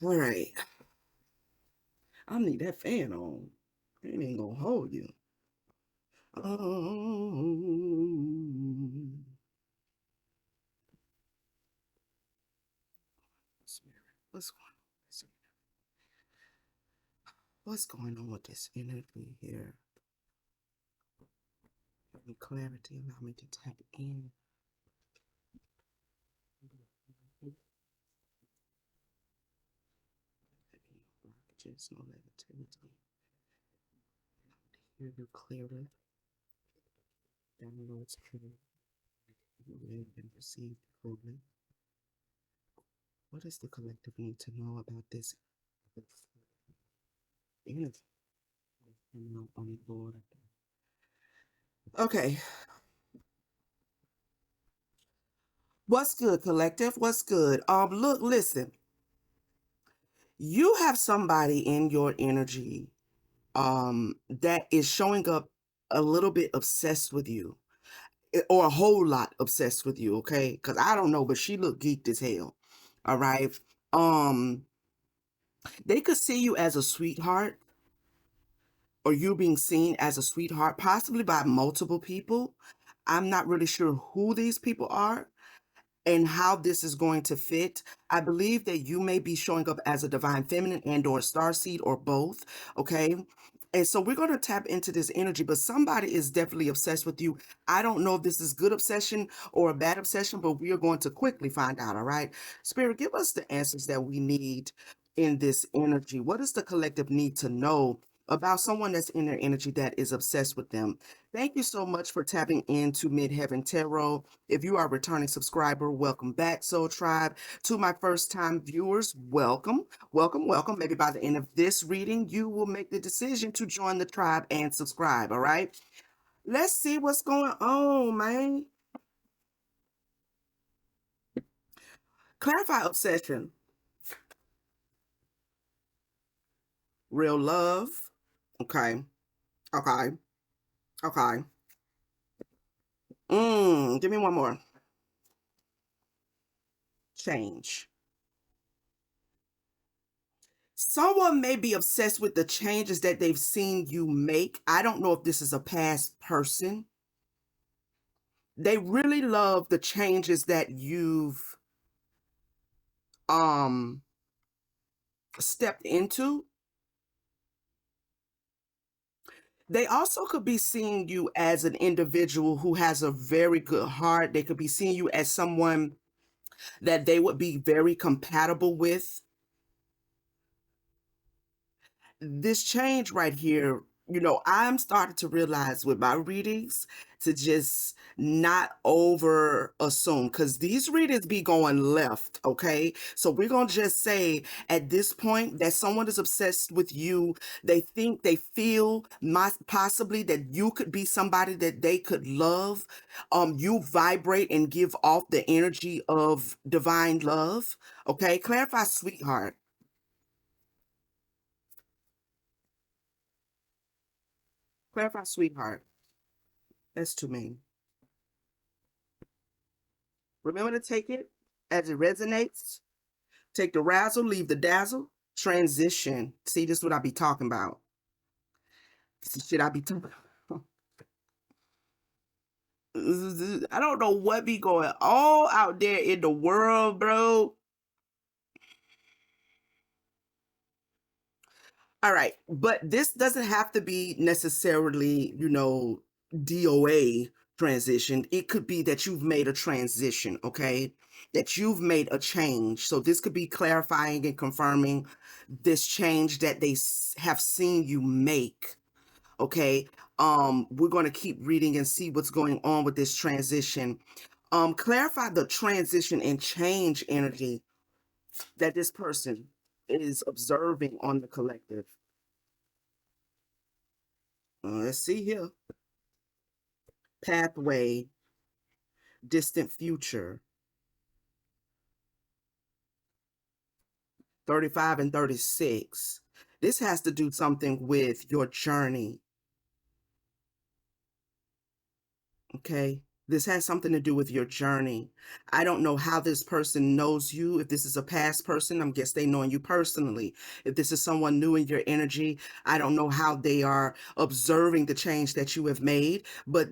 All right. I need that fan on. It ain't gonna hold you. Um, Spirit, what's going on? What's going on with this energy here? Give me clarity. Allow me to tap in. No blockages, no negativity. Hear you clearly. Downloads clear. You live and receive fully. What does the collective need to know about this energy? I'm on board. Okay. What's good, collective? What's good? Look, listen. You have somebody in your energy that is showing up a little bit obsessed with you, or a whole lot obsessed with you, okay? Because I don't know, but she looked geeked as hell. All right. Um, they could see you as a sweetheart, or you being seen as a sweetheart, possibly by multiple people. I'm not really sure who these people are and how this is going to fit. I believe that you may be showing up as a divine feminine and or star seed or both, okay? And so we're going to tap into this energy, but somebody is definitely obsessed with you. I don't know if this is good obsession or a bad obsession, but we are going to quickly find out, all right? Spirit, give us the answers that we need in this energy. What does the collective need to know about someone that's in their energy that is obsessed with them? Thank you so much for tapping into Midheaven Tarot. If you are a returning subscriber, welcome back, Soul Tribe. To my first time viewers, welcome, welcome, welcome. Maybe by the end of this reading, you will make the decision to join the tribe and subscribe, all right? Let's see what's going on, man. Clarify obsession. Real love. Okay, okay, okay. Give me one more. Change. Someone may be obsessed with the changes that they've seen you make. I don't know if this is a past person. They really love the changes that you've um stepped into. They also could be seeing you as an individual who has a very good heart. They could be seeing you as someone that they would be very compatible with. This change right here, I'm starting to realize with my readings to just not over assume, because these readings be going left, okay? So we're going to just say at this point that someone is obsessed with you. They think, they feel possibly that you could be somebody that they could love. You vibrate and give off the energy of divine love, okay? Clarify, sweetheart. Clarify, sweetheart. That's too mean. Remember to take it as it resonates. Take the razzle, leave the dazzle. Transition. See, this is what I be talking about. This is shit I be talking about. I don't know what be going on out there in the world, bro. All right. But this doesn't have to be necessarily, DOA transition. It could be that you've made a transition, okay? That you've made a change. So this could be clarifying and confirming this change that they have seen you make, okay? We're going to keep reading and see what's going on with this transition. Clarify the transition and change energy that this person is observing on the collective. Let's see here. Pathway, distant future, 35 and 36. This has to do something with your journey. Okay. This has something to do with your journey. I don't know how this person knows you. If this is a past person, I'm guess they knowing you personally. If this is someone new in your energy, I don't know how they are observing the change that you have made, but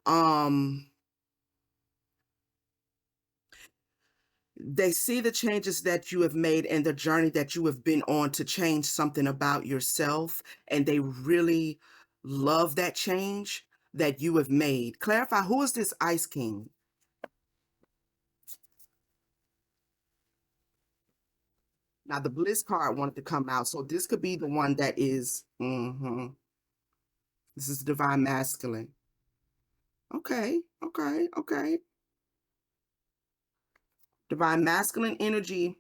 um they see the changes that you have made and the journey that you have been on to change something about yourself, and they really love that change that you have made. Clarify, who is this Ice King? Now the Bliss card wanted to come out, so this could be the one that is. This is Divine Masculine. Okay, okay, okay. Divine Masculine energy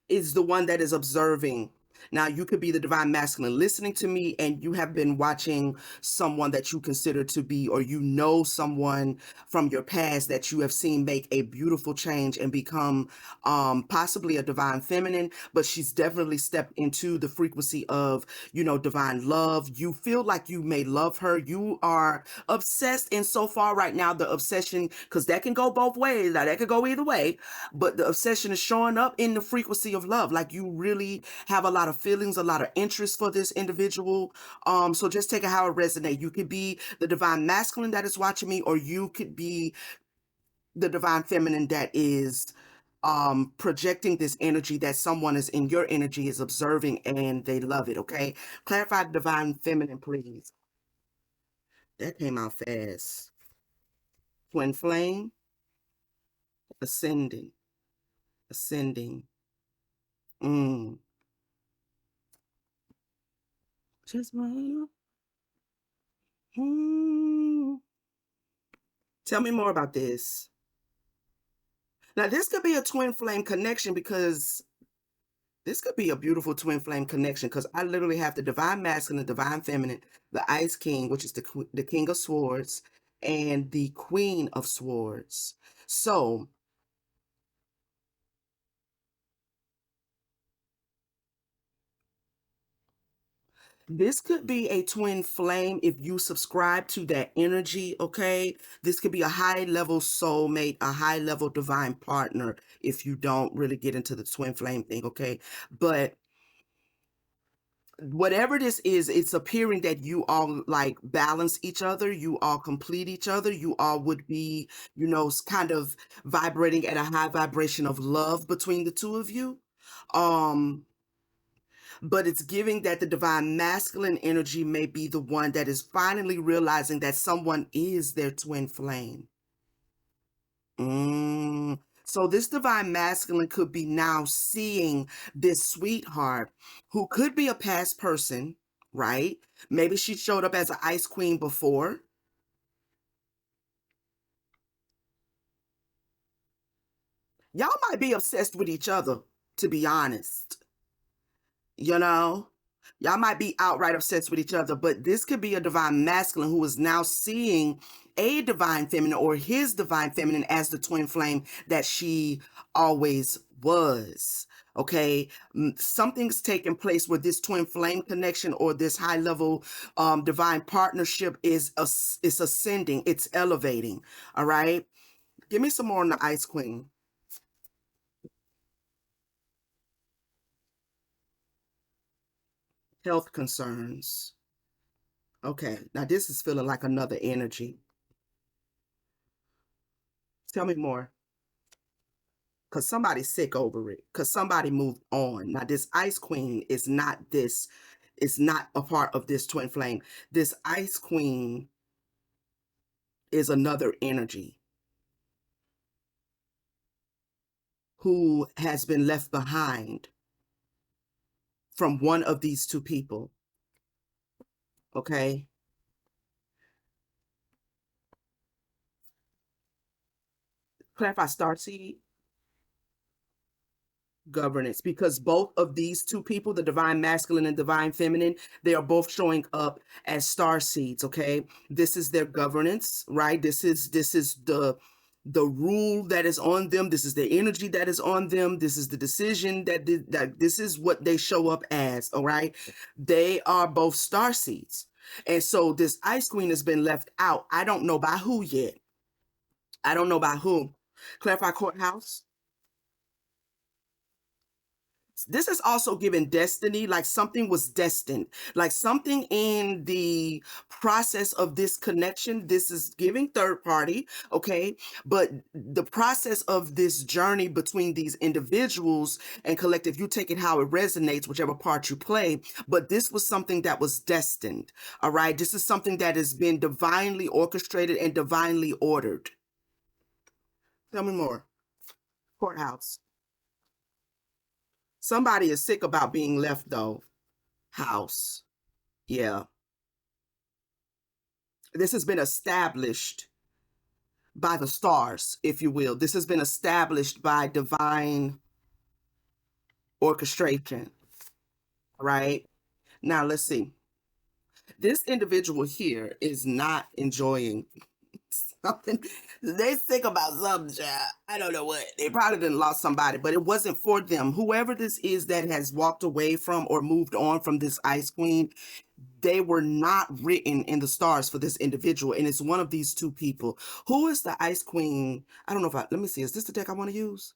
is the one that is observing. Now, you could be the divine masculine listening to me, and you have been watching someone that you consider to be, or you know someone from your past that you have seen make a beautiful change and become possibly a divine feminine, but she's definitely stepped into the frequency of, divine love. You feel like you may love her. You are obsessed, and so far right now, the obsession, because that can go both ways. Now, that could go either way, but the obsession is showing up in the frequency of love. Like you really have a lot of feelings, a lot of interest for this individual. So just take it how it resonates. You could be the divine masculine that is watching me, or you could be the divine feminine that is projecting this energy that someone is in your energy is observing and they love it. Okay, clarify divine feminine, please. That came out fast. Twin flame, ascending, ascending. Mm. Just wanna. Mm. Tell me more about this. Now, this could be a twin flame connection, because this could be a beautiful twin flame connection, because I literally have the divine masculine, the divine feminine, the ice king, which is the king of swords, and the queen of swords. So this could be a twin flame if you subscribe to that energy, okay? This could be a high level soulmate, a high level divine partner if you don't really get into the twin flame thing, okay? But whatever this is, it's appearing that you all like balance each other, you all complete each other, you all would be, kind of vibrating at a high vibration of love between the two of you. Um, but it's giving that the divine masculine energy may be the one that is finally realizing that someone is their twin flame. So this divine masculine could be now seeing this sweetheart who could be a past person, right? Maybe she showed up as an ice queen before. Y'all might be obsessed with each other, to be honest. You know, y'all might be outright obsessed with each other, but this could be a divine masculine who is now seeing a divine feminine or his divine feminine as the twin flame that she always was. Okay, something's taking place where this twin flame connection or this high level divine partnership is ascending, it's elevating. All right, give me some more on the Ice Queen. Health concerns. Okay, now this is feeling like another energy. Tell me more. Because somebody's sick over it. Because somebody moved on. Now, this Ice Queen is not this, it's not a part of this twin flame. This Ice Queen is another energy who has been left behind from one of these two people. Okay. Clarify starseed governance, because both of these two people, the divine masculine and divine feminine, they are both showing up as star seeds. Okay, this is their governance, right? This is the rule that is on them. This is the energy that is on them. This is the decision that this is what they show up as. All right, they are both star seeds. And so this ice queen has been left out. I don't know by who yet. I don't know by who. Clarify courthouse. This is also given destiny, like something was destined, like something in the process of this connection. This is giving third party, okay? But the process of this journey between these individuals and collective, you take it how it resonates, whichever part you play. But this was something that was destined, all right? This is something that has been divinely orchestrated and divinely ordered. Tell me more. Courthouse. Somebody is sick about being left, though. House. Yeah. This has been established by the stars, if you will. This has been established by divine orchestration, right? Now, let's see. This individual here is not enjoying something. They sick about something, child. I don't know what. They probably didn't lost somebody, but it wasn't for them. Whoever this is that has walked away from or moved on from this ice queen, they were not written in the stars for this individual, and it's one of these two people. Who is the ice queen? I don't know if I let me see. Is this the deck I want to use?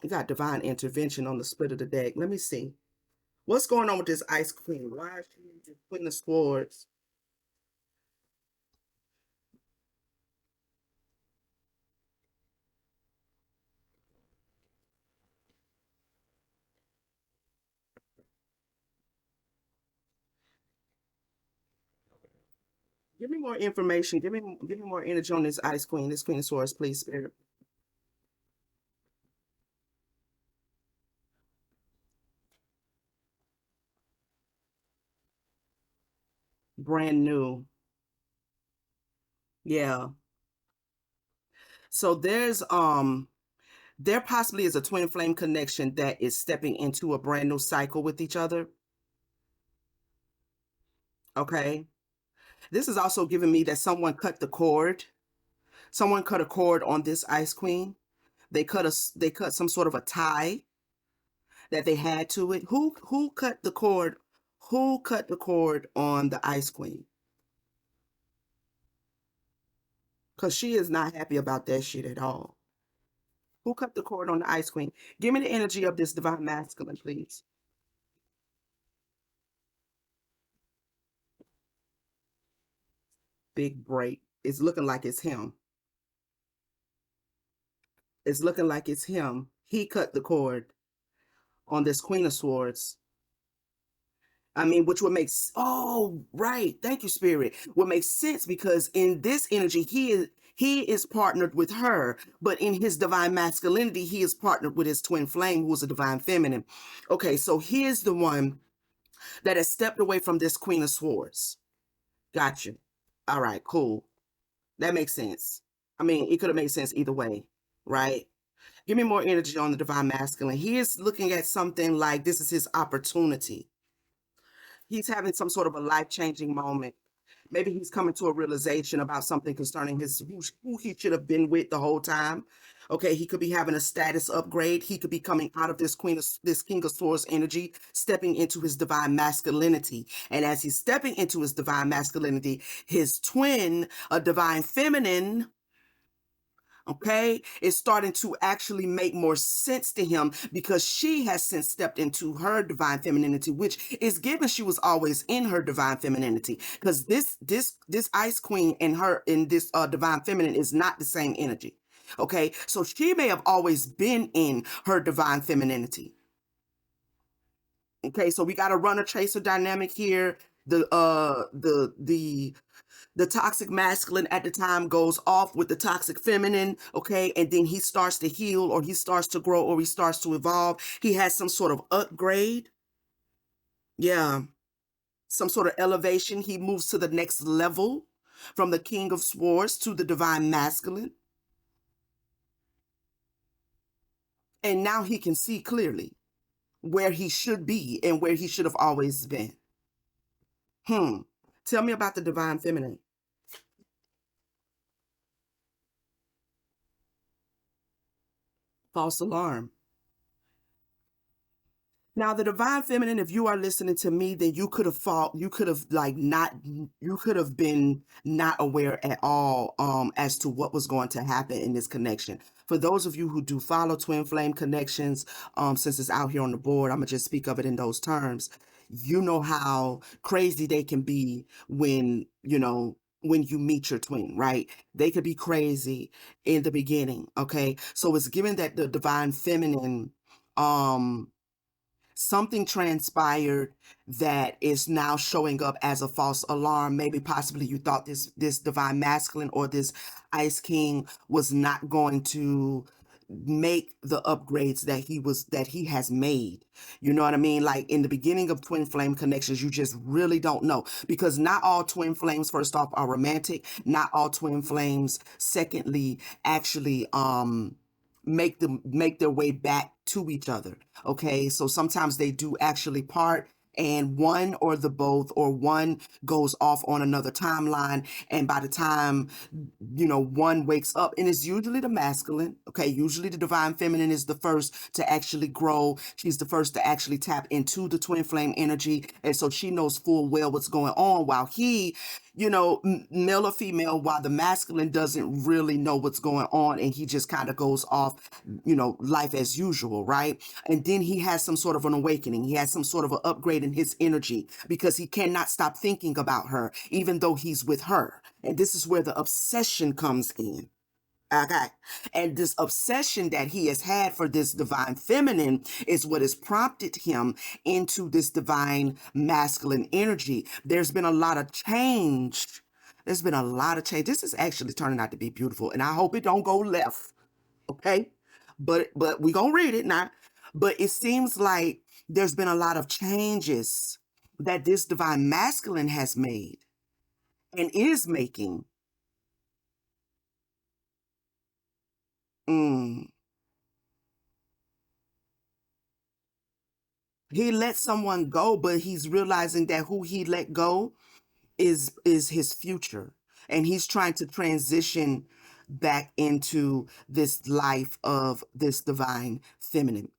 You got divine intervention on the split of the deck. Let me see. What's going on with this ice queen? Why is she putting the swords? Give me more information. Give me more energy on this ice queen, this queen of swords, please, spirit. Brand new. Yeah. So there possibly is a twin flame connection that is stepping into a brand new cycle with each other. Okay. This is also giving me that someone cut the cord. Someone cut a cord on this ice queen. They cut some sort of a tie that they had to it. Who cut the cord? Who cut the cord on the ice queen? Because she is not happy about that shit at all. Who cut the cord on the ice queen? Give me the energy of this divine masculine, please. Big break. It's looking like it's him. It's looking like it's him. He cut the cord on this Queen of Swords. I mean, which would make oh right. Thank you, Spirit. Would make sense because in this energy, he is partnered with her, but in his divine masculinity, he is partnered with his twin flame, who is a divine feminine. Okay, so he is the one that has stepped away from this Queen of Swords. Gotcha. All right, cool. That makes sense. I mean, it could have made sense either way, right? Give me more energy on the divine masculine. He is looking at something like this is his opportunity. He's having some sort of a life-changing moment. Maybe he's coming to a realization about something concerning his who he should have been with the whole time. Okay, he could be having a status upgrade. He could be coming out of this King of Swords energy, stepping into his divine masculinity. And as he's stepping into his divine masculinity, his twin, a divine feminine, okay, is starting to actually make more sense to him because she has since stepped into her divine femininity, which is given she was always in her divine femininity. Because this ice queen and her in this divine feminine is not the same energy. Okay, so she may have always been in her divine femininity. Okay, so we got a runner chaser dynamic here. The toxic masculine at the time goes off with the toxic feminine, okay, and then he starts to heal or he starts to grow or he starts to evolve. He has some sort of upgrade. Yeah, some sort of elevation. He moves to the next level from the King of Swords to the divine masculine, and now he can see clearly where he should be and where he should have always been. Hmm. Tell me about the divine feminine. False alarm. Now, the divine feminine, if you are listening to me, then you could have fought, you could have like not, you could have been not aware at all as to what was going to happen in this connection. For those of you who do follow twin flame connections, since it's out here on the board, I'm gonna just speak of it in those terms. You know how crazy they can be when, when you meet your twin, right? They could be crazy in the beginning, okay? So it's given that the divine feminine, um, something transpired that is now showing up as a false alarm. Maybe possibly you thought this divine masculine or this ice king was not going to make the upgrades that he has made. You know what I mean? Like in the beginning of twin flame connections, you just really don't know, because not all twin flames, first off, are romantic. Not all twin flames, secondly, actually make their way back to each other. Okay, so sometimes they do actually part, and one or the both, or one goes off on another timeline, and by the time one wakes up, and it's usually the masculine. Okay, usually the divine feminine is the first to actually grow. She's the first to actually tap into the twin flame energy, and so she knows full well what's going on, while he, male or female, while the masculine doesn't really know what's going on, and he just kind of goes off, life as usual, right? And then he has some sort of an awakening. He has some sort of an upgrade in his energy, because he cannot stop thinking about her, even though he's with her. And this is where the obsession comes in. Okay. And this obsession that he has had for this divine feminine is what has prompted him into this divine masculine energy. There's been a lot of change. There's been a lot of change. This is actually turning out to be beautiful, and I hope it don't go left. Okay. But we gonna read it now. But it seems like there's been a lot of changes that this divine masculine has made and is making. Mm. He let someone go, but he's realizing that who he let go is his future, and he's trying to transition back into this life of this divine feminine.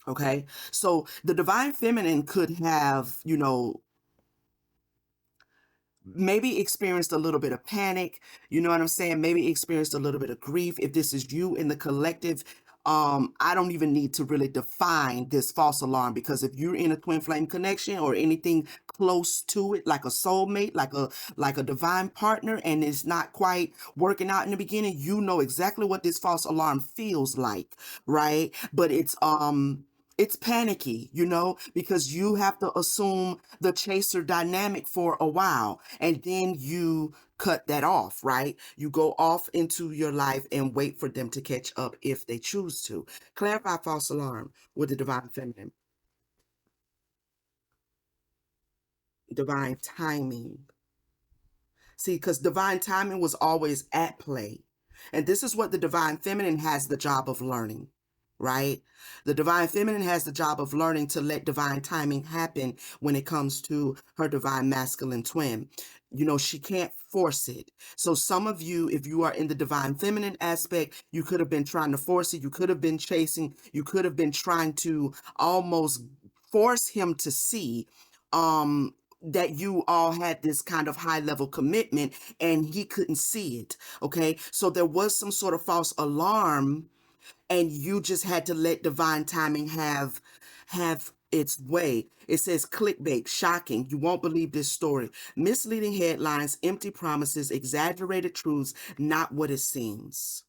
Okay, so the divine feminine could have, maybe experienced a little bit of panic, you know what I'm saying? Maybe experienced a little bit of grief. If this is you in the collective, I don't even need to really define this false alarm, because if you're in a twin flame connection or anything close to it, like a soulmate, like a divine partner, and it's not quite working out in the beginning, you know exactly what this false alarm feels like, right? But it's panicky, because you have to assume the chaser dynamic for a while, and then you cut that off, right? You go off into your life and wait for them to catch up if they choose to. Clarify false alarm with the divine feminine. Divine timing. See, because divine timing was always at play. And this is what the divine feminine has the job of learning, right? The divine feminine has the job of learning to let divine timing happen when it comes to her divine masculine twin. She can't force it. So some of you, if you are in the divine feminine aspect, you could have been trying to force it. You could have been chasing. You could have been trying to almost force him to see that you all had this kind of high level commitment, and he couldn't see it. Okay, so there was some sort of false alarm, and you just had to let divine timing have its way. It says clickbait, shocking, you won't believe this story, misleading headlines, empty promises, exaggerated truths, not what it seems.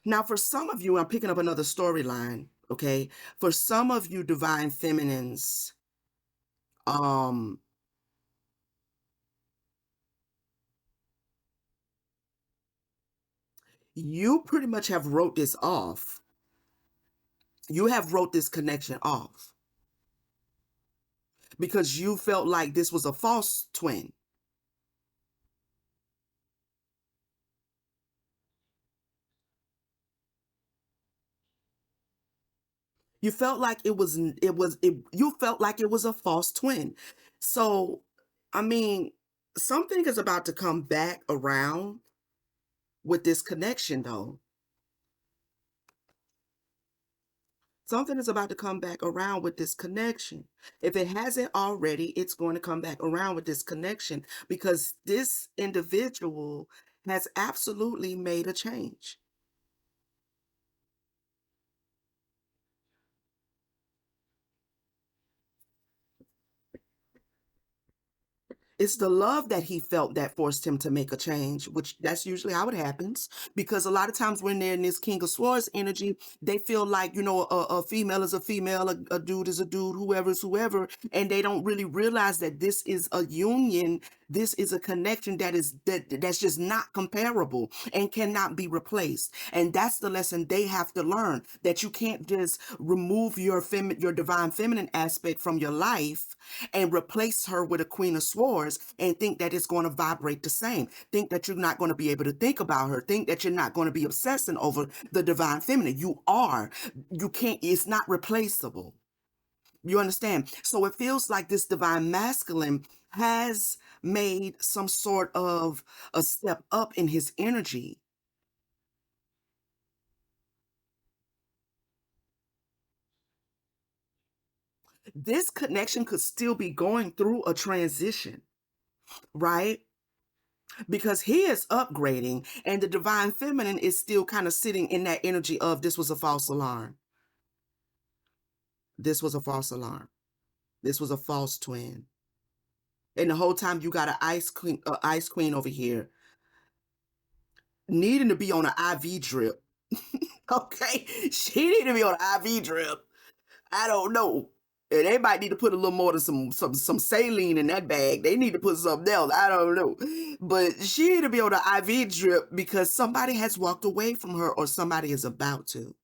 Now, for some of you, I'm picking up another storyline. Okay, for some of you divine feminines, um you pretty much have wrote this off. You have wrote this connection off, because you felt like this was a false twin. You felt like you felt like it was a false twin. So, I mean, something is about to come back around with this connection though. Something is about to come back around with this connection. If it hasn't already, it's going to come back around with this connection because this individual has absolutely made a change. It's the love that he felt that forced him to make a change, which that's usually how it happens. Because a lot of times when they're in this King of Swords energy, they feel like, a female is a female, a dude is a dude, whoever is whoever, and they don't really realize that this is a union. This is a connection that's just not comparable and cannot be replaced. And that's the lesson they have to learn, that you can't just remove your divine feminine aspect from your life and replace her with a Queen of Swords and think that it's going to vibrate the same. Think that you're not going to be able to think about her. Think that you're not going to be obsessing over the divine feminine. You are. You can't, it's not replaceable. You understand? So it feels like this divine masculine has made some sort of a step up in his energy. This connection could still be going through a transition, right? Because he is upgrading and the divine feminine is still kind of sitting in that energy of this was a false alarm. This was a false alarm. This was a false twin. And the whole time you got an ice queen over here needing to be on an IV drip. Okay, she need to be on an IV drip. I don't know. And they might need to put a little more than some saline in that bag. They need to put something else. I don't know. But she need to be on an IV drip because somebody has walked away from her or somebody is about to.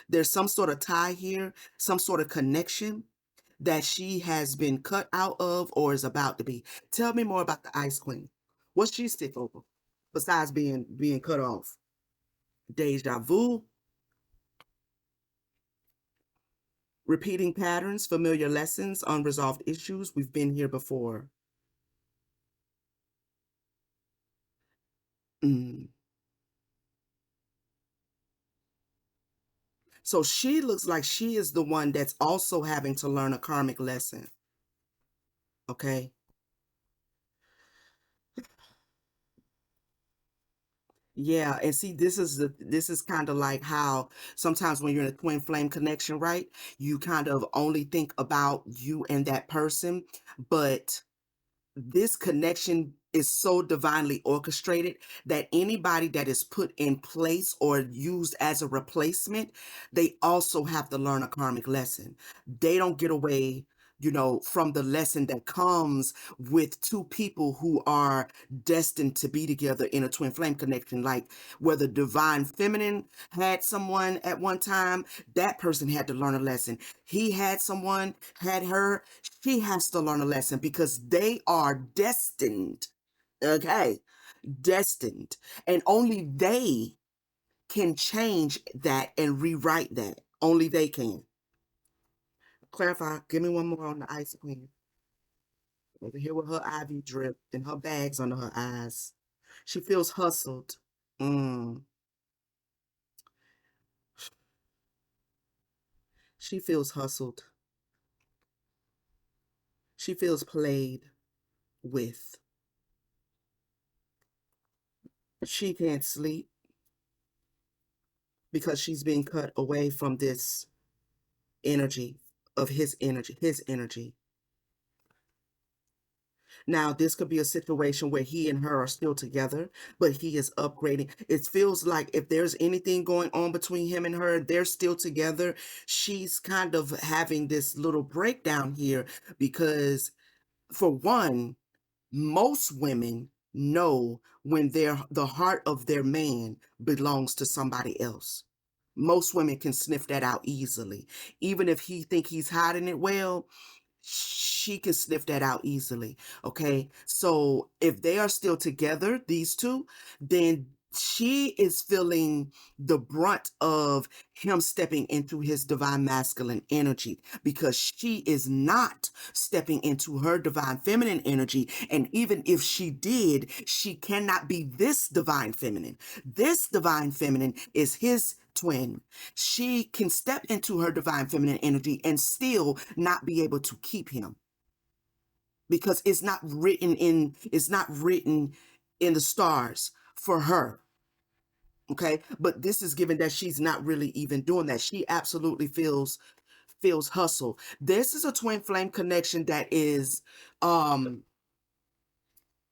There's some sort of tie here, some sort of connection that she has been cut out of or is about to be. Tell me more about the Ice Queen. What's she stick over besides being cut off? Deja vu, repeating patterns, familiar lessons, unresolved issues. We've been here before. Mm. So she looks like she is the one that's also having to learn a karmic lesson. Okay. Yeah, and see, this is kind of like how sometimes when you're in a twin flame connection, right? You kind of only think about you and that person, but this connection is so divinely orchestrated that anybody that is put in place or used as a replacement, they also have to learn a karmic lesson. They don't get away, from the lesson that comes with two people who are destined to be together in a twin flame connection. Like where the divine feminine had someone at one time, that person had to learn a lesson. He had someone, had her, she has to learn a lesson because they are destined. Okay, destined. And only they can change that and rewrite that. Only they can. Clarify, give me one more on the Ice Queen. Over here with her IV drip and her bags under her eyes. She feels hustled. Mm. She feels hustled. She feels played with. She can't sleep because she's being cut away from this energy of his energy. Now, this could be a situation where he and her are still together, but he is upgrading. It feels like if there's anything going on between him and her, they're still together. She's kind of having this little breakdown here because, for one, most women know when the heart of their man belongs to somebody else. Most women can sniff that out easily. Even if he think he's hiding it well, she can sniff that out easily. Okay. So if they are still together, these two, then She is feeling the brunt of him stepping into his divine masculine energy because she is not stepping into her divine feminine energy. And even if she did, she cannot be this divine feminine. This divine feminine is his twin. She can step into her divine feminine energy and still not be able to keep him because it's not written in the stars for her. Okay, but this is given that she's not really even doing that. She absolutely feels hustle. This is a twin flame connection that is um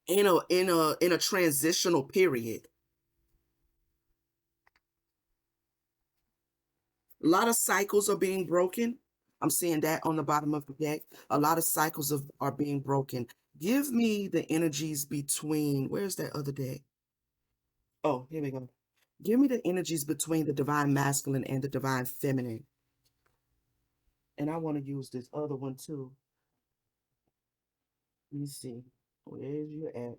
in a transitional period. A lot of cycles are being broken. I'm seeing that on the bottom of the deck. A lot of are being broken. Give me the energies between, where's that other deck? Oh, here we go. Give me the energies between the divine masculine and the divine feminine. And I want to use this other one too. Let me see. Where's you at?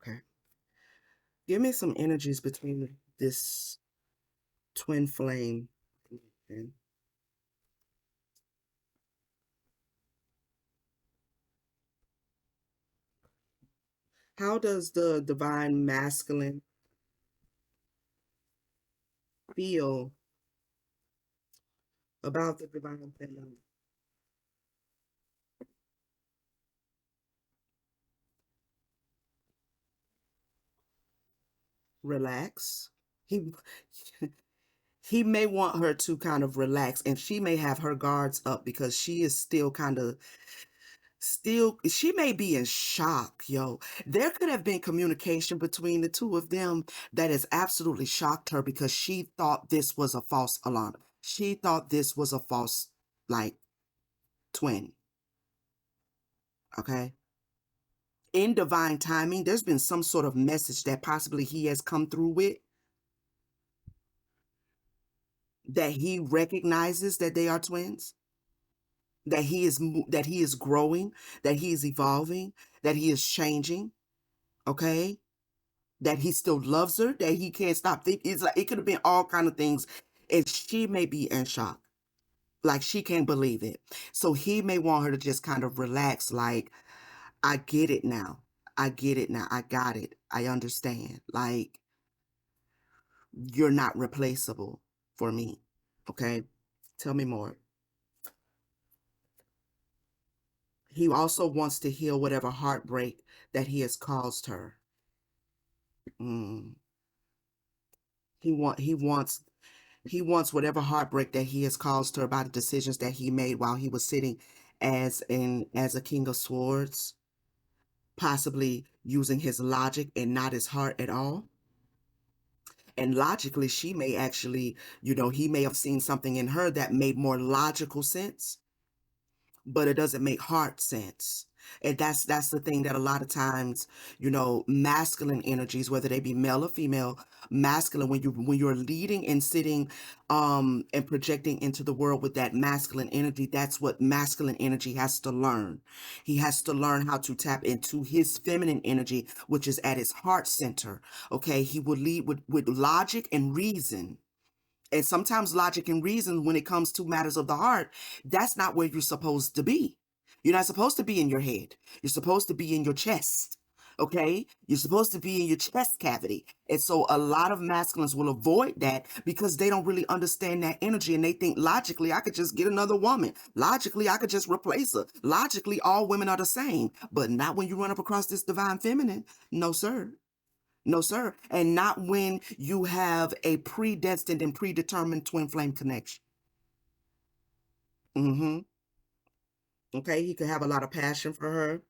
Okay. Give me some energies between this twin flame. And how does the divine masculine feel about the divine feminine? Relax. He he may want her to kind of relax, and she may have her guards up because she is still kind of still, she may be in shock, yo. There could have been communication between the two of them that has absolutely shocked her because she thought this was a false alarm. She thought this was a false, like, twin. Okay. In divine timing, there's been some sort of message that possibly he has come through with, that he recognizes that they are twins, that he is growing, that he is evolving, that he is changing. Okay, that he still loves her, that he can't stop thinking. It's like it could have been all kind of things, and she may be in shock, like she can't believe it. So he may want her to just kind of relax, like, I get it now. I get it now. I got it. I understand. Like, you're not replaceable for me. Okay, tell me more. He also wants to heal whatever heartbreak that he has caused her. Mm. He wants whatever heartbreak that he has caused her by the decisions that he made while he was sitting as a king of swords, possibly using his logic and not his heart at all. And logically, she may actually, he may have seen something in her that made more logical sense, but it doesn't make heart sense. And that's the thing that a lot of times, masculine energies, whether they be male or female, masculine, when you're leading and sitting and projecting into the world with that masculine energy, that's what masculine energy has to learn. He has to learn how to tap into his feminine energy, which is at his heart center. Okay, he will lead with logic and reason. And sometimes logic and reason, when it comes to matters of the heart, that's not where you're supposed to be. You're not supposed to be in your head. You're supposed to be in your chest. Okay? You're supposed to be in your chest cavity. And so a lot of masculines will avoid that because they don't really understand that energy, and they think logically, I could just get another woman. Logically, I could just replace her. Logically, all women are the same. But not when you run up across this divine feminine. No, sir. No, sir. And not when you have a predestined and predetermined twin flame connection. Mm-hmm. Okay. He could have a lot of passion for her.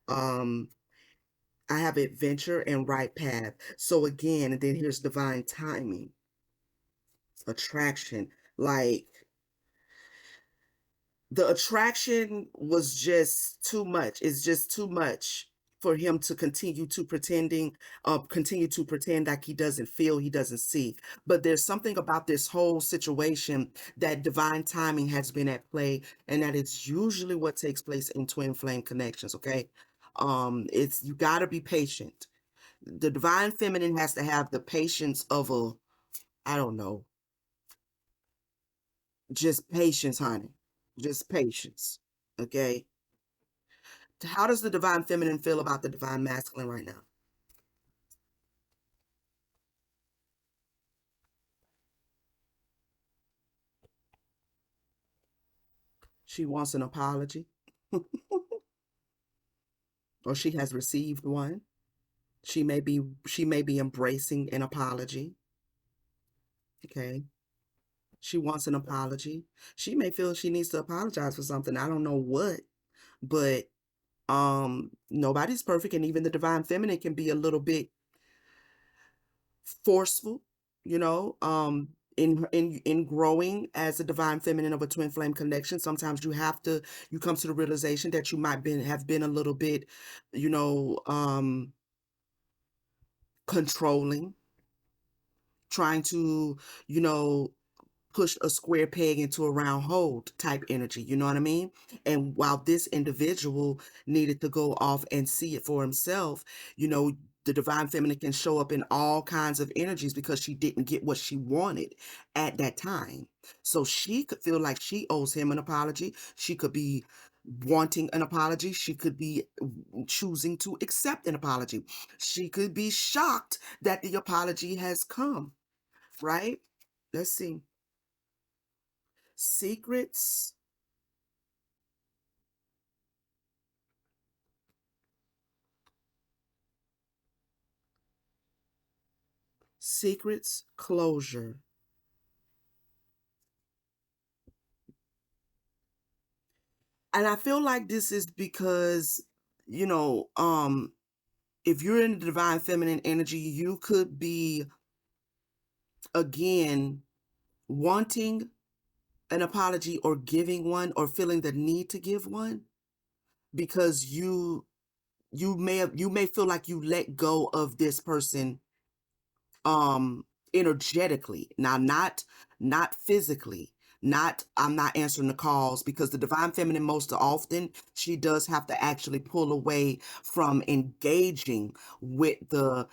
Um, I have adventure and right path. So again, and then here's divine timing, attraction. Like, the attraction was just too much. It's just too much for him to continue to pretend like he doesn't feel, he doesn't see. But there's something about this whole situation that divine timing has been at play, and that is usually what takes place in twin flame connections. Okay. It's you got to be patient. The divine feminine has to have the patience of a, I don't know, just patience, honey. Just patience. Okay. How does the divine feminine feel about the divine masculine right now? She wants an apology, or she has received one. She may be embracing an apology. Okay. She wants an apology. She may feel she needs to apologize for something. I don't know what, but nobody's perfect, and even the divine feminine can be a little bit forceful, you know, in growing as a divine feminine of a twin flame connection. Sometimes you come to the realization that you might have been a little bit, you know, controlling, trying to, you know, push a square peg into a round hole type energy, you know what I mean? And while this individual needed to go off and see it for himself, you know, the divine feminine can show up in all kinds of energies because she didn't get what she wanted at that time. So she could feel like she owes him an apology. She could be wanting an apology. She could be choosing to accept an apology. She could be shocked that the apology has come, right? Let's see. Secrets, secrets, closure. And I feel like this is because, you know, if you're in the divine feminine energy, you could be again wanting an apology or giving one or feeling the need to give one because you may feel like you let go of this person um energetically, now not physically, not I'm not answering the calls, because the divine feminine most often she does have to actually pull away from engaging with the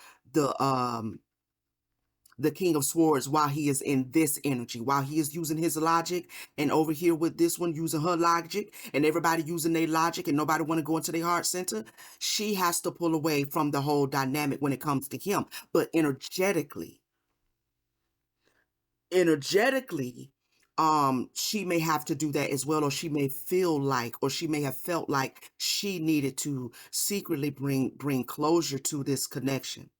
king of swords while he is in this energy, while he is using his logic, and over here with this one using her logic, and everybody using their logic, and nobody want to go into their heart center. She has to pull away from the whole dynamic when it comes to him. But energetically, she may have to do that as well, or she may feel like, or she may have felt like she needed to secretly bring closure to this connection.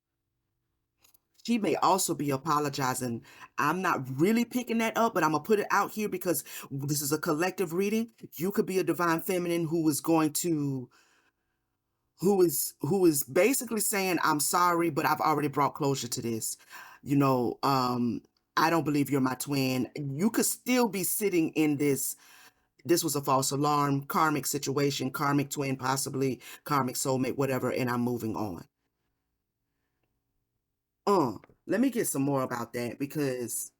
She may also be apologizing. I'm not really picking that up, but I'm gonna put it out here because this is a collective reading. You could be a divine feminine who is basically saying, I'm sorry, but I've already brought closure to this. You know, I don't believe you're my twin. You could still be sitting in this was a false alarm, karmic situation, karmic twin, possibly karmic soulmate, whatever, and I'm moving on. Uh, Let me get some more about that, because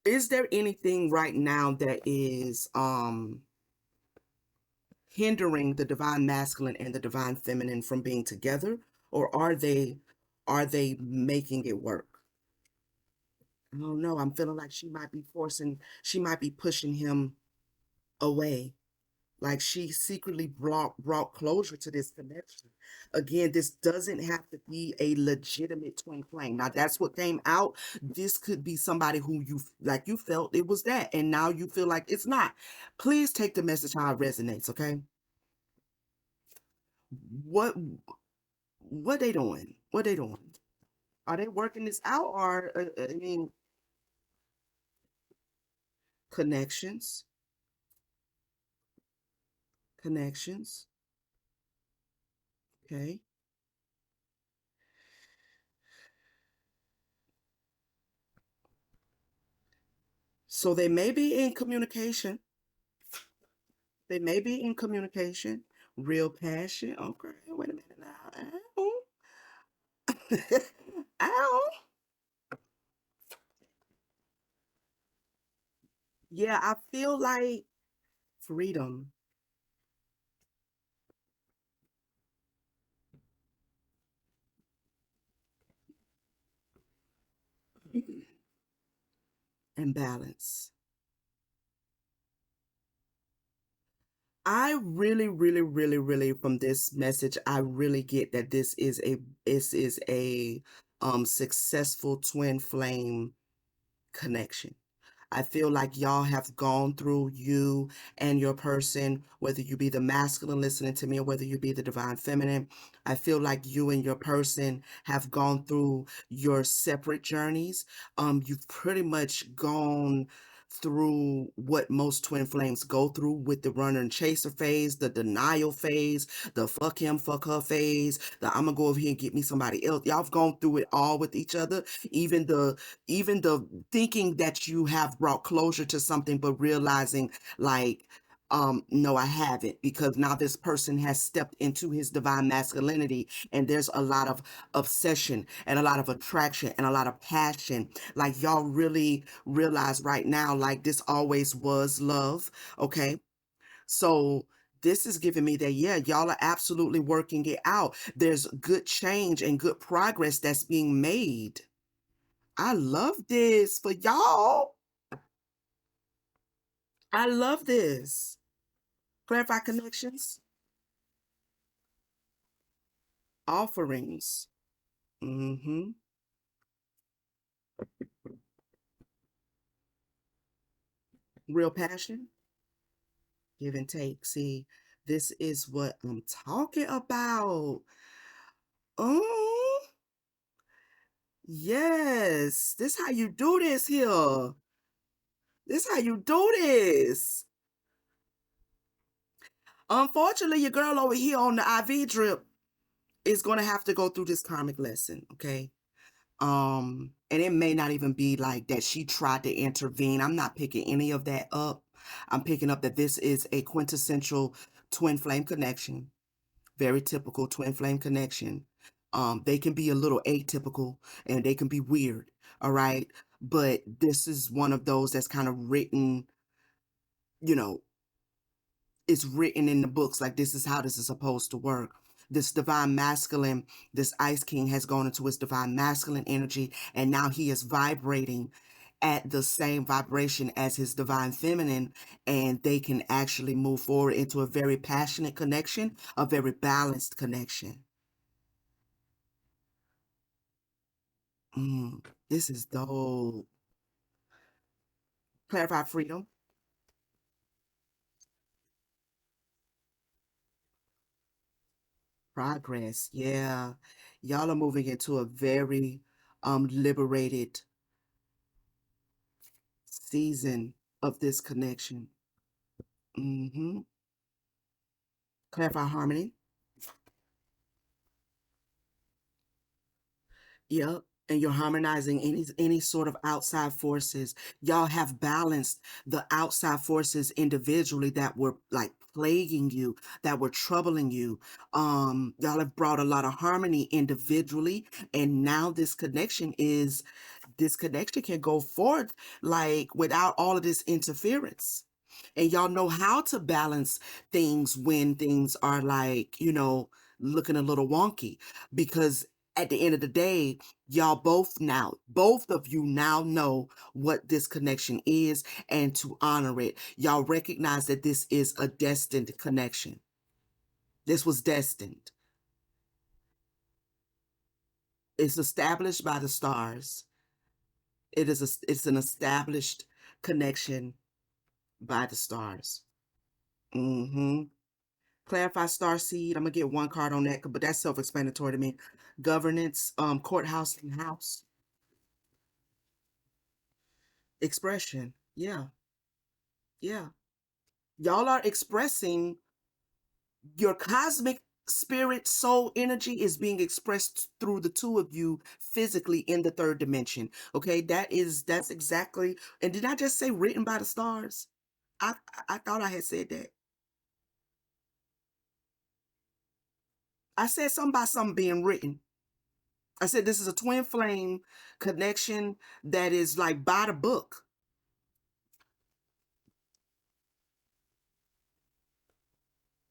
is there anything right now that is hindering the divine masculine and the divine feminine from being together, or are they making it work? I don't know. I'm feeling like she might be pushing him away. Like she secretly brought closure to this connection. Again, this doesn't have to be a legitimate twin flame. Now that's what came out. This could be somebody who you felt it was that, and now you feel like it's not. Please take the message how it resonates, okay? What what they doing? What they doing? Are they working this out, or I mean, connections, connections, okay? So they may be in communication. They may be in communication. Real passion. Okay, wait a minute now. Ow. Ow. Yeah, I feel like freedom. and balance. I really, really, really, really from this message, I really get that this is a successful twin flame connection. I feel like y'all have gone through, you and your person, whether you be the masculine listening to me or whether you be the divine feminine. I feel like you and your person have gone through your separate journeys. You've pretty much gone through what most twin flames go through with the runner and chaser phase, the denial phase, the fuck him, fuck her phase, the I'm gonna go over here and get me somebody else. Y'all have gone through it all with each other. Even the thinking that you have brought closure to something, but realizing like, no, I haven't, because now this person has stepped into his divine masculinity, and there's a lot of obsession and a lot of attraction and a lot of passion. Like y'all really realize right now, like this always was love. Okay. So this is giving me that, yeah, y'all are absolutely working it out. There's good change and good progress that's being made. I love this for y'all. I love this. Clarify connections, offerings. Mm-hmm. Real passion, give and take. See, this is what I'm talking about. Oh, yes. This how you do this here. This how you do this. Unfortunately, your girl over here on the IV drip is gonna have to go through this karmic lesson, okay? And it may not even be like that she tried to intervene. I'm not picking any of that up. I'm picking up that this is a quintessential twin flame connection, very typical twin flame connection. They can be a little atypical and they can be weird, all right? But this is one of those that's kind of written, you know, it's written in the books like this is how this is supposed to work. This divine masculine, this ice king has gone into his divine masculine energy, and now he is vibrating at the same vibration as his divine feminine, and they can actually move forward into a very passionate connection, a very balanced connection. This is dope. Clarify freedom, progress. Yeah, y'all are moving into a very liberated season of this connection. Mm-hmm. Clarify harmony. Yep. And you're harmonizing any sort of outside forces. Y'all have balanced the outside forces individually that were like plaguing you, that were troubling you. Y'all have brought a lot of harmony individually, and now this connection can go forth like without all of this interference. And y'all know how to balance things when things are like, looking a little wonky, because at the end of the day, y'all both of you now know what this connection is, and to honor it. Y'all recognize that this is a destined connection. This was destined. It's established by the stars. It's an established connection by the stars. Mm-hmm. Clarify star seed. I'm gonna get one card on that, but that's self-explanatory to me. Governance, courthouse and house. Expression. Yeah, yeah. Y'all are expressing your cosmic spirit soul energy is being expressed through the two of you physically in the third dimension. Okay, that's exactly. And did I just say written by the stars? I thought I had said that. I said something about something being written. I said this is a twin flame connection that is like by the book.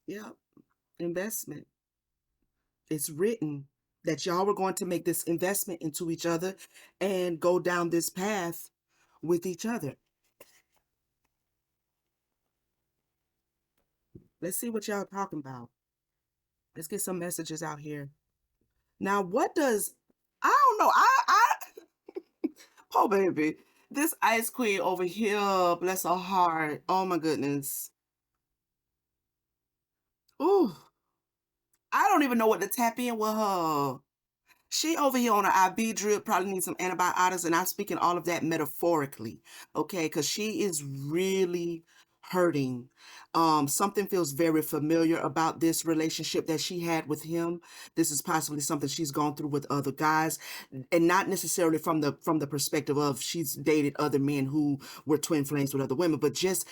Yeah, investment. It's written that y'all were going to make this investment into each other and go down this path with each other. Let's see what y'all talking about. Let's get some messages out here. Now, what does I don't know. Oh baby. This ice queen over here, bless her heart. Oh my goodness. Ooh. I don't even know what to tap in with her. She over here on an IV drip probably needs some antibiotics, and I'm speaking all of that metaphorically, okay? Because she is really hurting. Something feels very familiar about this relationship that she had with him. This is possibly something she's gone through with other guys, and not necessarily from the perspective of she's dated other men who were twin flames with other women, but just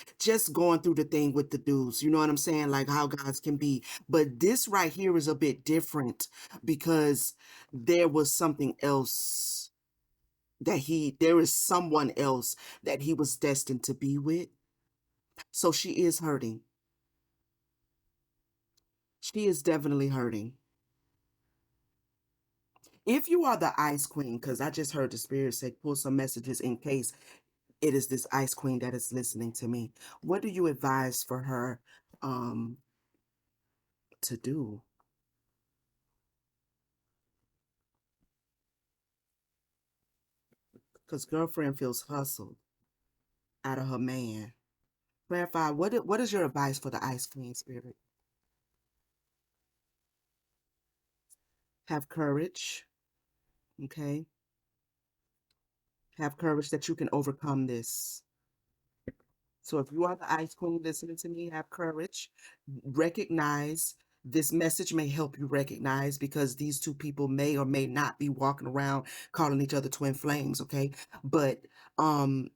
going through the thing with the dudes. You know what I'm saying? Like how guys can be. But this right here is a bit different because there was something else there is someone else that he was destined to be with. So she is hurting. She is definitely hurting. If you are the ice queen, because I just heard the spirit say pull some messages in case it is this ice queen that is listening to me, what do you advise for her um to do? Because girlfriend feels hustled out of her man. Clarify, what is your advice for the ice queen spirit? Have courage. Okay. Have courage that you can overcome this. So if you are the ice queen listening to me, have courage. Recognize this message may help you recognize because these two people may or may not be walking around calling each other twin flames, okay? But um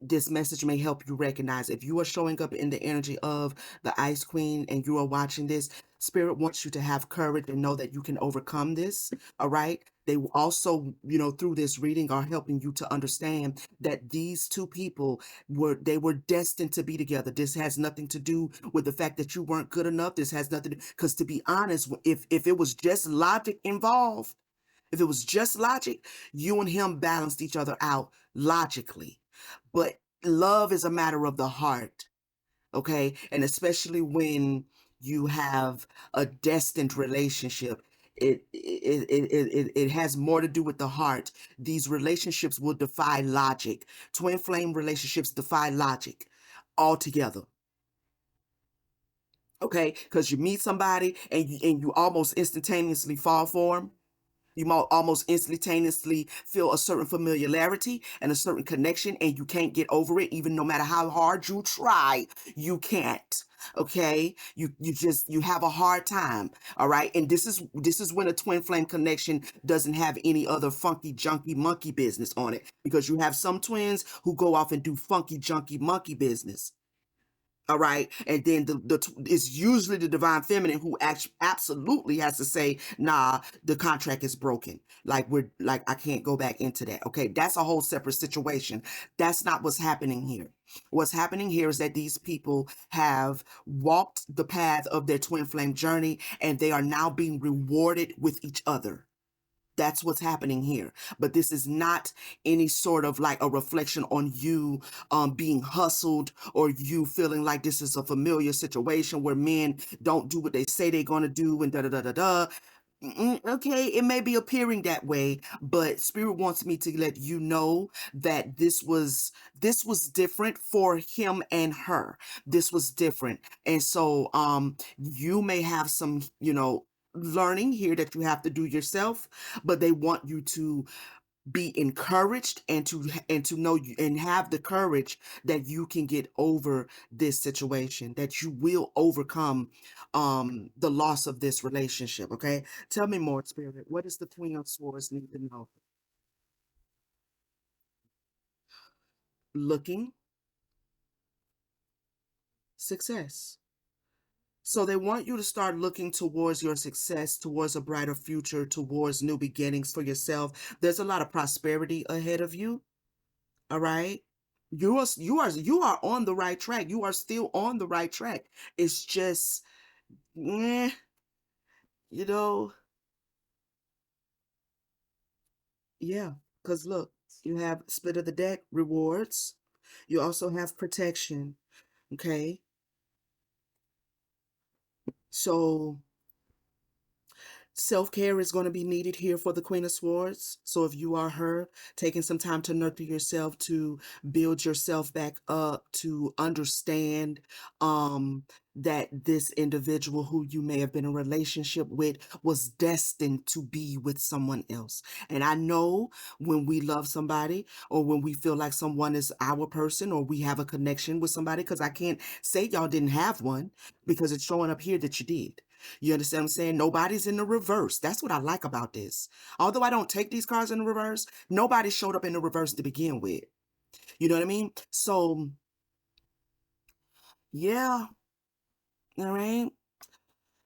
this message may help you recognize if you are showing up in the energy of the ice queen and you are watching this. Spirit wants you to have courage and know that you can overcome this. All right, they also, through this reading are helping you to understand that these two people were destined to be together. This has nothing to do with the fact that you weren't good enough. This has nothing because to be honest, if it was just logic involved, if it was just logic, you and him balanced each other out logically. But love is a matter of the heart, okay? And especially when you have a destined relationship, it has more to do with the heart. These relationships will defy logic. Twin flame relationships defy logic altogether. Okay, because you meet somebody and you almost instantaneously fall for them. You might almost instantaneously feel a certain familiarity and a certain connection, and you can't get over it, even no matter how hard you try, you can't. Okay, you have a hard time. All right, and this is when a twin flame connection doesn't have any other funky junky monkey business on it, because you have some twins who go off and do funky junky monkey business. All right. And then it's usually the divine feminine who absolutely has to say, nah, the contract is broken. Like, I can't go back into that. Okay. That's a whole separate situation. That's not what's happening here. What's happening here is that these people have walked the path of their twin flame journey and they are now being rewarded with each other. That's what's happening here. But this is not any sort of like a reflection on you being hustled or you feeling like this is a familiar situation where men don't do what they say they're going to do and da da da da da. Okay, it may be appearing that way, but spirit wants me to let you know that this was different for him and her. This was different. And so you may have some, learning here that you have to do yourself, but they want you to be encouraged and to know you and have the courage that you can get over this situation, that you will overcome the loss of this relationship. Okay, tell me more, spirit. What does the queen of swords need to know? Looking success. So they want you to start looking towards your success, towards a brighter future, towards new beginnings for yourself. There's a lot of prosperity ahead of you. All right. You are on the right track. You are still on the right track. It's just, eh, you know, yeah. Because look. You have split of the deck, rewards. You also have protection. Okay. So self-care is going to be needed here for the Queen of Swords. So if you are her, taking some time to nurture yourself, to build yourself back up, to understand that this individual who you may have been in a relationship with was destined to be with someone else. And I know when we love somebody or when we feel like someone is our person or we have a connection with somebody, because I can't say y'all didn't have one because it's showing up here that you did. You understand what I'm saying? Nobody's in the reverse. That's what I like about this. Although I don't take these cards in the reverse, nobody showed up in the reverse to begin with. You know what I mean? So, yeah, all right.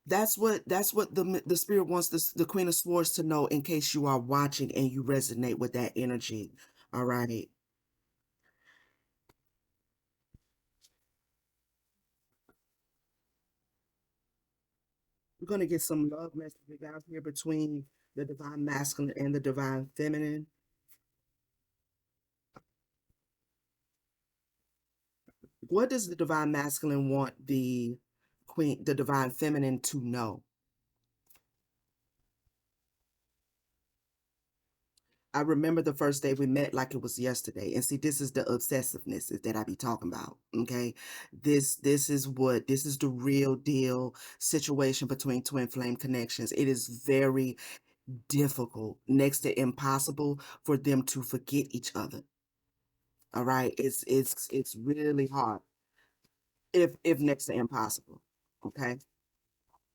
That's what the spirit wants the Queen of Swords to know in case you are watching and you resonate with that energy. All right. We're gonna get some love messages out here between the divine masculine and the divine feminine. What does the divine masculine want the divine feminine to know? I remember the first day we met like it was yesterday. And see, this is the obsessiveness that I be talking about. Okay. This is the real deal situation between twin flame connections. It is very difficult, next to impossible for them to forget each other. All right. It's really hard. If next to impossible. Okay.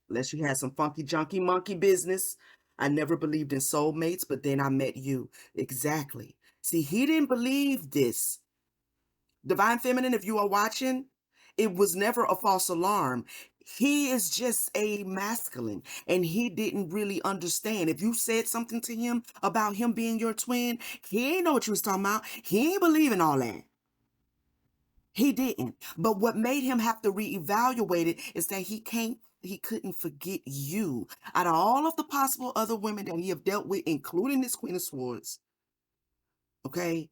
Unless you had some funky junky monkey business. I never believed in soulmates, but then I met you. Exactly. See, he didn't believe this. Divine Feminine, if you are watching, it was never a false alarm. He is just a masculine and he didn't really understand. If you said something to him about him being your twin, he ain't know what you was talking about. He ain't believe in all that. He didn't. But what made him have to reevaluate it is that he couldn't forget you. Out of all of the possible other women that he have dealt with, including this Queen of Swords, okay,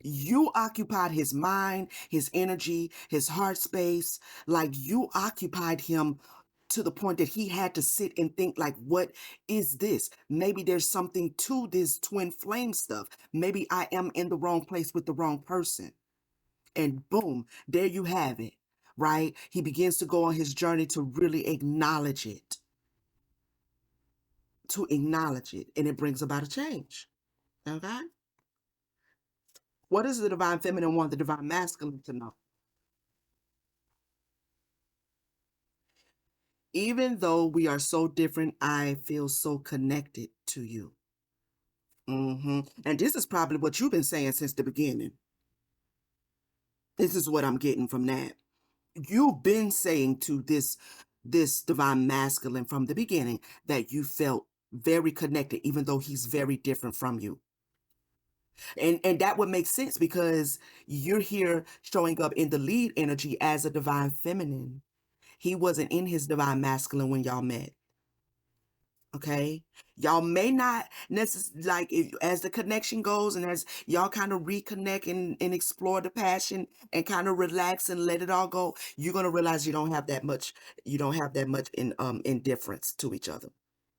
you occupied his mind, his energy, his heart space. Like you occupied him to the point that he had to sit and think like, what is this? Maybe there's something to this twin flame stuff. Maybe I am in the wrong place with the wrong person. And boom, there you have it, right? He begins to go on his journey to really acknowledge it, and it brings about a change. Okay? What does the divine feminine want the divine masculine to know? Even though we are so different, I feel so connected to you. And this is probably what you've been saying since the beginning. This is what I'm getting from that. You've been saying to this divine masculine from the beginning that you felt very connected, even though he's very different from you. And that would make sense because you're here showing up in the lead energy as a divine feminine. He wasn't in his divine masculine when y'all met. Okay, y'all may not necessarily like as the connection goes and as y'all kind of reconnect and explore the passion and kind of relax and let it all go, you're gonna realize you don't have that much in indifference to each other.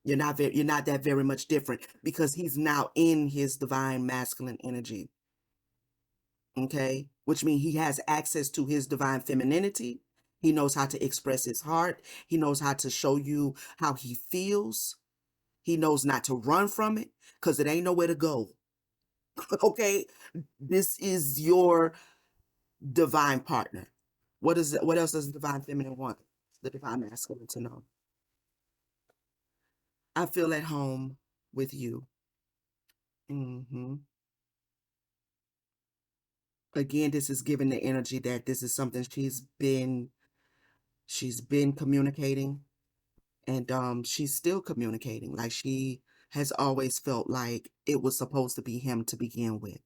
You're not that very much different because he's now in his divine masculine energy. Okay, which means he has access to his divine femininity. He knows how to express his heart. He knows how to show you how he feels. He knows not to run from it because it ain't nowhere to go. Okay. This is your divine partner. What else does the divine feminine want? The divine masculine to know. I feel at home with you. hmm Again, this is giving the energy that this is something she's been communicating and she's still communicating. Like she has always felt like it was supposed to be him to begin with.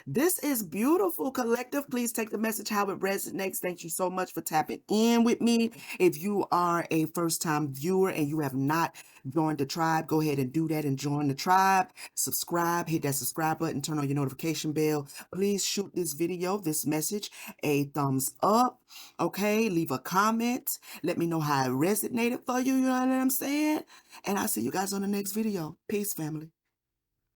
This is beautiful, collective. Please take the message how it resonates. Thank you so much for tapping in with me. If you are a first time viewer and you have not joined the tribe, go ahead and do that and join the tribe. Subscribe, hit that subscribe button, turn on your notification bell. Please shoot this video, this message, a thumbs up. Okay, leave a comment. Let me know how it resonated for you. You know what I'm saying? And I'll see you guys on the next video. Peace, family.